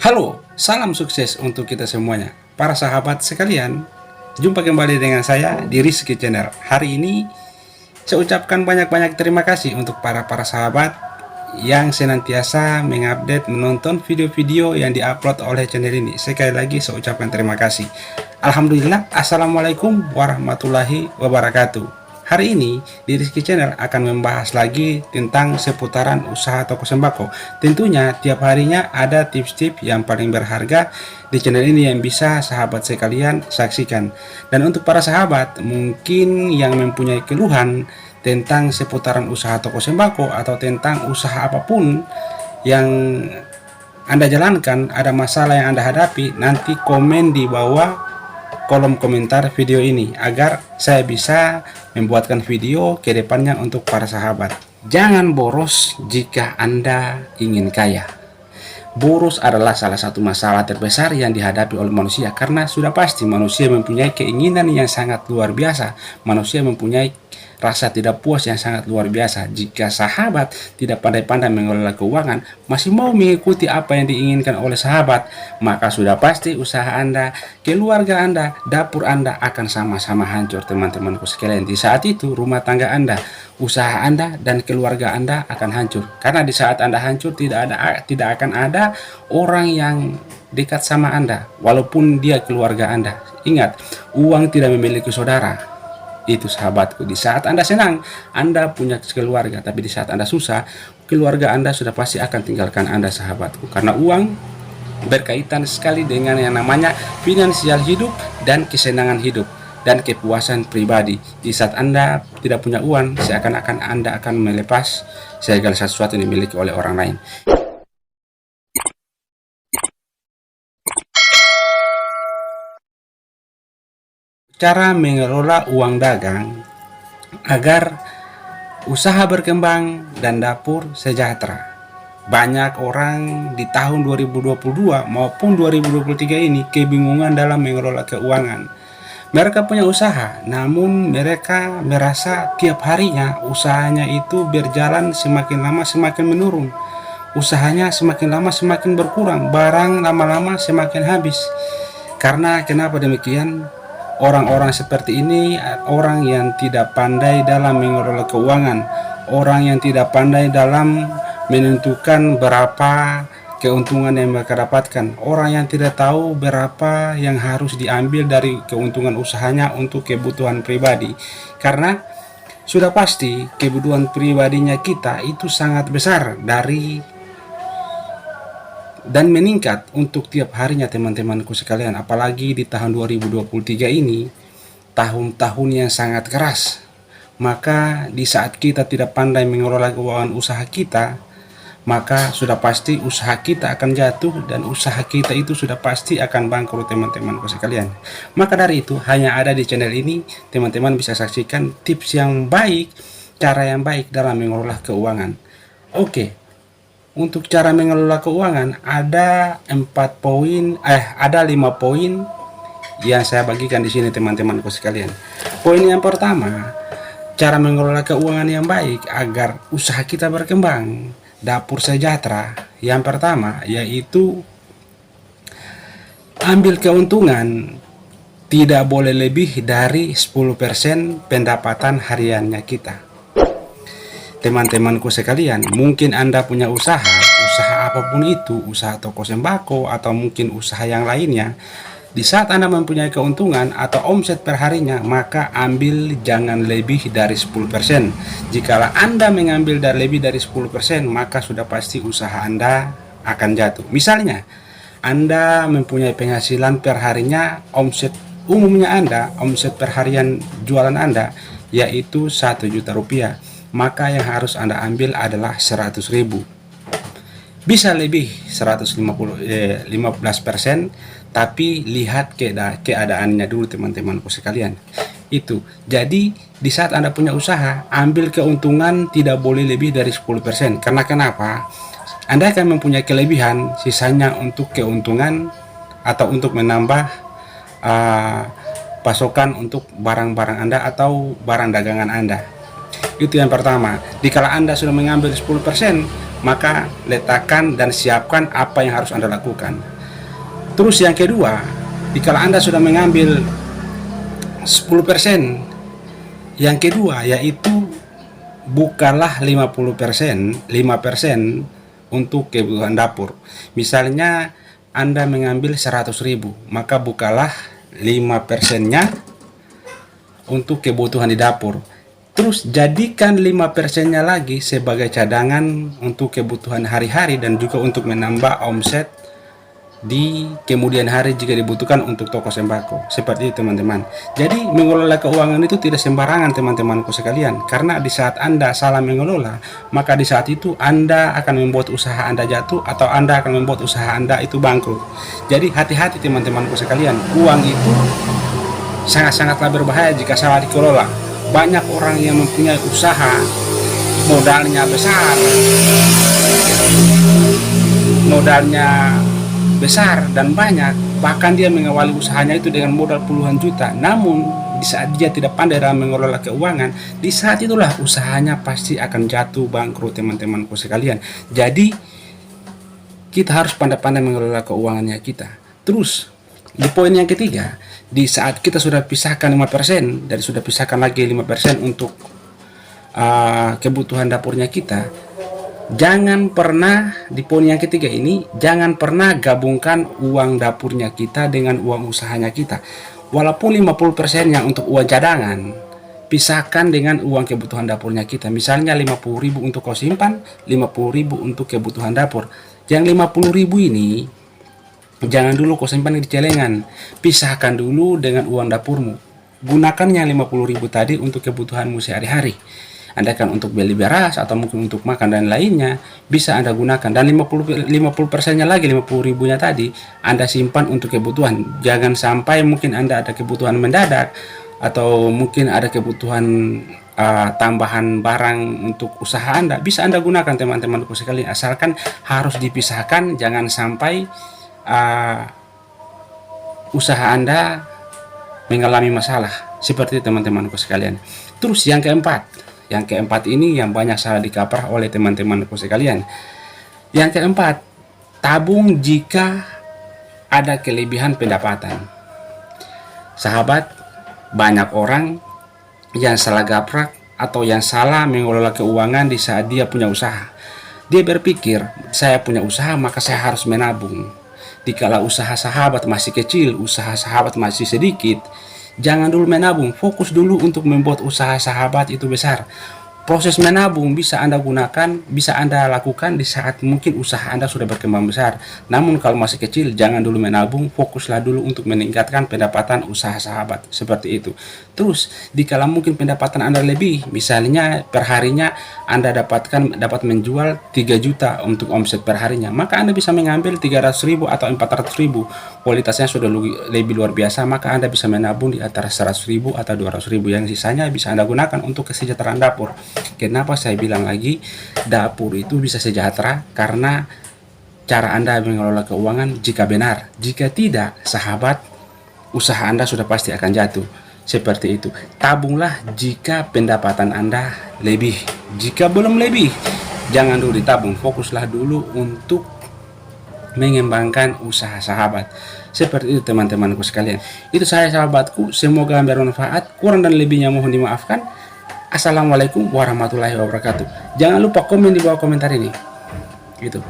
Halo, salam sukses untuk kita semuanya. Para sahabat sekalian, jumpa kembali dengan saya di Rizky Channel. Hari ini saya ucapkan banyak-banyak terima kasih untuk para sahabat yang senantiasa mengupdate menonton video-video yang diupload oleh channel ini. Sekali lagi saya ucapkan terima kasih. Alhamdulillah, Assalamualaikum warahmatullahi wabarakatuh. Hari ini di Rizky Channel akan membahas lagi tentang seputaran usaha toko sembako. Tentunya tiap harinya ada tips-tips yang paling berharga di channel ini yang bisa sahabat sekalian saksikan. Dan untuk para sahabat mungkin yang mempunyai keluhan tentang seputaran usaha toko sembako atau tentang usaha apapun yang Anda jalankan, ada masalah yang Anda hadapi, nanti komen di bawah kolom komentar video ini agar saya bisa membuatkan video ke depannya untuk para sahabat. Jangan boros jika Anda ingin kaya. Boros adalah salah satu masalah terbesar yang dihadapi oleh manusia, karena sudah pasti manusia mempunyai keinginan yang sangat luar biasa. Manusia mempunyai rasa tidak puas yang sangat luar biasa. Jika sahabat tidak pandai-pandai mengelola keuangan, masih mau mengikuti apa yang diinginkan oleh sahabat, maka sudah pasti usaha Anda, keluarga Anda, dapur Anda akan sama-sama hancur, teman-temanku sekalian. Di saat itu rumah tangga Anda, usaha Anda, dan keluarga Anda akan hancur. Karena di saat Anda hancur tidak akan ada orang yang dekat sama Anda, walaupun dia keluarga Anda. Ingat, uang tidak memiliki saudara. Itu sahabatku, di saat Anda senang Anda punya keluarga, tapi di saat Anda susah, keluarga Anda sudah pasti akan tinggalkan Anda, sahabatku. Karena uang berkaitan sekali dengan yang namanya finansial hidup dan kesenangan hidup dan kepuasan pribadi. Di saat Anda tidak punya uang, seakan-akan Anda akan melepas segala sesuatu yang dimiliki oleh orang lain. Cara mengelola uang dagang agar usaha berkembang dan dapur sejahtera. Banyak orang di tahun 2022 maupun 2023 ini kebingungan dalam mengelola keuangan. Mereka punya usaha, namun mereka merasa tiap harinya usahanya itu berjalan semakin lama semakin menurun. Usahanya semakin lama semakin berkurang, barang lama-lama semakin habis. Karena kenapa demikian? Orang-orang seperti ini orang yang tidak pandai dalam mengelola keuangan, orang yang tidak pandai dalam menentukan berapa keuntungan yang mereka dapatkan, orang yang tidak tahu berapa yang harus diambil dari keuntungan usahanya untuk kebutuhan pribadi. Karena sudah pasti kebutuhan pribadinya kita itu sangat besar dan meningkat untuk tiap harinya, teman-temanku sekalian. Apalagi di tahun 2023 ini, tahun-tahun yang sangat keras. Maka di saat kita tidak pandai mengelola keuangan usaha kita, maka sudah pasti usaha kita akan jatuh dan usaha kita itu sudah pasti akan bangkrut, teman-temanku sekalian. Maka dari itu hanya ada di channel ini teman-teman bisa saksikan tips yang baik, cara yang baik dalam mengelola keuangan. Oke. Untuk cara mengelola keuangan ada 5 poin yang saya bagikan di sini, teman-temanku sekalian. Poin yang pertama, cara mengelola keuangan yang baik agar usaha kita berkembang, dapur sejahtera. Yang pertama yaitu ambil keuntungan tidak boleh lebih dari 10% pendapatan hariannya kita. Teman-temanku sekalian, mungkin Anda punya usaha apapun itu, usaha toko sembako atau mungkin usaha yang lainnya. Di saat Anda mempunyai keuntungan atau omset per harinya, maka ambil jangan lebih dari 10%. Jikalau Anda mengambil lebih dari 10%, maka sudah pasti usaha Anda akan jatuh. Misalnya, Anda mempunyai penghasilan per harinya, omset per harian jualan Anda yaitu 1 juta rupiah. Maka yang harus Anda ambil adalah 100.000. Bisa lebih 15%, tapi lihat keadaannya dulu, teman-temanku sekalian. Itu. Jadi di saat Anda punya usaha, ambil keuntungan tidak boleh lebih dari 10%. Karena kenapa? Anda akan mempunyai kelebihan, sisanya untuk keuntungan atau untuk menambah pasokan untuk barang-barang Anda atau barang dagangan Anda. Itu yang pertama. Dikala Anda sudah mengambil 10%, maka letakkan dan siapkan apa yang harus Anda lakukan. Terus yang kedua, jika Anda sudah mengambil 10%, yang kedua yaitu bukalah 50%, 5% untuk kebutuhan dapur. Misalnya Anda mengambil 100.000, maka bukalah 5%-nya untuk kebutuhan di dapur. Terus jadikan 5%-nya lagi sebagai cadangan untuk kebutuhan hari-hari dan juga untuk menambah omset di kemudian hari jika dibutuhkan untuk toko sembako. Seperti itu teman-teman. Jadi mengelola keuangan itu tidak sembarangan teman-temanku sekalian, karena di saat Anda salah mengelola, maka di saat itu Anda akan membuat usaha Anda jatuh atau Anda akan membuat usaha Anda itu bangkrut. Jadi hati-hati teman-temanku sekalian, uang itu sangat-sangatlah berbahaya jika salah dikelola. Banyak orang yang mempunyai usaha, modalnya besar, dan banyak, bahkan dia mengawali usahanya itu dengan modal puluhan juta. Namun di saat dia tidak pandai dalam mengelola keuangan, di saat itulah usahanya pasti akan jatuh bangkrut teman-temanku sekalian. Jadi kita harus pandai-pandai mengelola keuangannya kita. Terus di poin yang ketiga, di saat kita sudah pisahkan 5% dan sudah pisahkan lagi 5% untuk kebutuhan dapurnya kita, jangan pernah di poin yang ketiga ini, jangan pernah gabungkan uang dapurnya kita dengan uang usahanya kita. Walaupun 50% yang untuk uang cadangan, pisahkan dengan uang kebutuhan dapurnya kita. Misalnya 50.000 untuk kau simpan, 50.000 untuk kebutuhan dapur. Yang 50.000 ini jangan dulu kau simpan di celengan, pisahkan dulu dengan uang dapurmu. Gunakan yang 50.000 tadi untuk kebutuhanmu sehari-hari. Anda kan untuk beli beras atau mungkin untuk makan dan lainnya bisa Anda gunakan, dan 50%-nya lagi, 50.000-nya tadi Anda simpan untuk kebutuhan. Jangan sampai mungkin Anda ada kebutuhan mendadak atau mungkin ada kebutuhan tambahan barang untuk usaha Anda, bisa Anda gunakan teman-temanku sekalian, asalkan harus dipisahkan. Jangan sampai usaha Anda mengalami masalah seperti teman-temanku sekalian. Terus yang keempat ini yang banyak salah dikaprah oleh teman-temanku sekalian. Yang keempat, tabung jika ada kelebihan pendapatan. Sahabat, banyak orang yang salah gaprak atau yang salah mengelola keuangan di saat dia punya usaha. Dia berpikir, saya punya usaha maka saya harus menabung. Dikala usaha sahabat masih kecil, usaha sahabat masih sedikit, jangan dulu menabung, fokus dulu untuk membuat usaha sahabat itu besar. Proses menabung bisa Anda gunakan, bisa Anda lakukan di saat mungkin usaha Anda sudah berkembang besar. Namun kalau masih kecil, jangan dulu menabung, fokuslah dulu untuk meningkatkan pendapatan usaha sahabat. Seperti itu. Terus, dikala mungkin pendapatan Anda lebih, misalnya perharinya Anda dapat menjual 3 juta untuk omset perharinya, maka Anda bisa mengambil 300.000 atau 400.000. Kualitasnya sudah lebih luar biasa, maka Anda bisa menabung di antara 100.000 atau 200.000. Yang sisanya bisa Anda gunakan untuk kesejahteraan dapur. Kenapa saya bilang lagi dapur itu bisa sejahtera? Karena cara Anda mengelola keuangan jika benar. Jika tidak, sahabat, usaha Anda sudah pasti akan jatuh. Seperti itu. Tabunglah jika pendapatan Anda lebih. Jika belum lebih, jangan dulu ditabung. Fokuslah dulu untuk mengembangkan usaha sahabat. Seperti itu teman-temanku sekalian. Itu saya sahabatku, semoga bermanfaat. Kurang dan lebihnya mohon dimaafkan. Assalamualaikum warahmatullahi wabarakatuh. Jangan lupa komen di bawah komentar ini. Gitu.